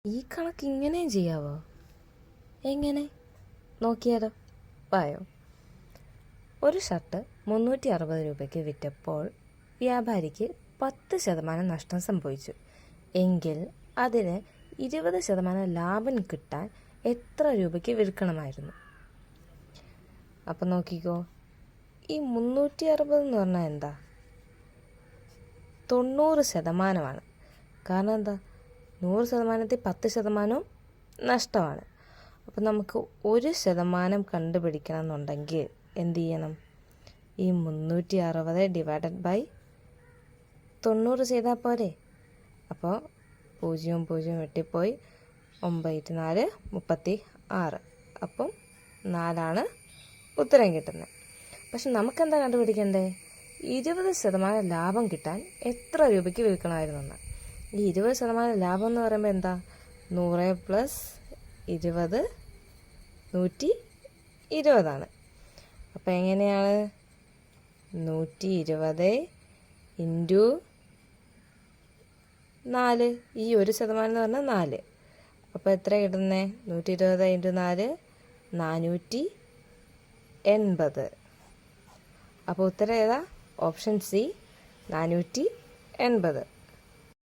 ഈ കണക്ക് ഇങ്ങനെയും ചെയ്യാവോ? എങ്ങനെ നോക്കിയാലോ? വായോ. ഒരു ഷർട്ട് 360 രൂപയ്ക്ക് വിറ്റപ്പോൾ വ്യാപാരിക്ക് 10% നഷ്ടം സംഭവിച്ചു. എങ്കിൽ അതിന് 20% ലാഭം കിട്ടാൻ എത്ര രൂപയ്ക്ക് വിൽക്കണമായിരുന്നു? അപ്പം നോക്കിക്കോ, ഈ 360 എന്ന് പറഞ്ഞാൽ എന്താ? 90%. കാരണം എന്താ? 100%ത്തിൽ 10% നഷ്ടമാണ്. അപ്പം നമുക്ക് 1% കണ്ടുപിടിക്കണം എന്നുണ്ടെങ്കിൽ എന്ത് ചെയ്യണം? ഈ 360 ÷ 90 ചെയ്താൽ പോരെ? അപ്പോൾ 0 വെട്ടിപ്പോയി, 9 4 36. അപ്പം 4 ഉത്തരം കിട്ടുന്നത്. പക്ഷെ നമുക്കെന്താ കണ്ടുപിടിക്കണ്ടേ? 20% ലാഭം കിട്ടാൻ എത്ര രൂപയ്ക്ക് വിൽക്കണമായിരുന്നു? ഈ 20% ലാഭം എന്ന് പറയുമ്പോൾ എന്താ? 100 + 20 120. അപ്പം എങ്ങനെയാണ്? 120 × 4. ഈ 1% എന്ന് പറഞ്ഞാൽ 4. അപ്പോൾ എത്ര കിട്ടുന്നത്? 120 × 4 480. അപ്പോൾ ഉത്തരം ഏതാ? Option C, 480.